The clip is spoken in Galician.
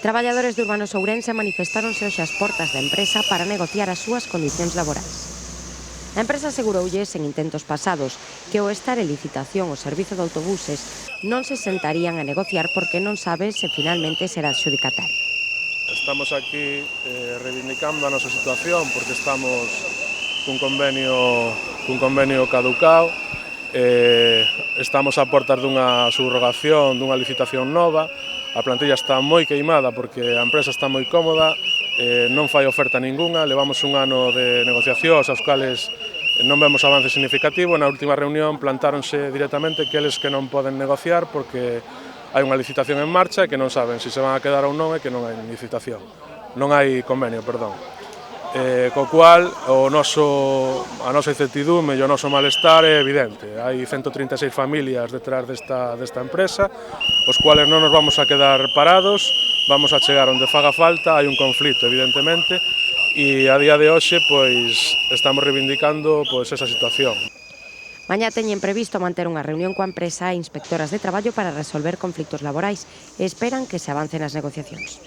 Traballadores de Urbanos Ourense manifestáronse hoxe ás portas da empresa para negociar as súas condicións laborais. A empresa aseguroulle, en intentos pasados, que ao estar en licitación o servizo de autobuses non se sentarían a negociar porque non sabe se finalmente será adxudicatario. Estamos aquí reivindicando a nosa situación porque estamos cun convenio caducao, estamos a portas dunha subrogación, dunha licitación nova. A plantilla está moi queimada porque a empresa está moi cómoda, non fai oferta ningunha, levamos un ano de negociacións aos cales non vemos avance significativo. Na última reunión plantáronse directamente que eles que non poden negociar porque hai unha licitación en marcha e que non saben se van a quedar ou non e que non hai licitación, non hai convenio, perdón. Co cual a nosa incertidume e o noso malestar é evidente. Hai 136 familias detrás desta empresa, os cuales non nos vamos a quedar parados, vamos a chegar onde faga falta. Hai un conflito, evidentemente, e a día de hoxe pois estamos reivindicando esa situación. Mañá teñen previsto manter unha reunión coa empresa e inspectoras de traballo para resolver conflitos laborais e esperan que se avance nas negociacións.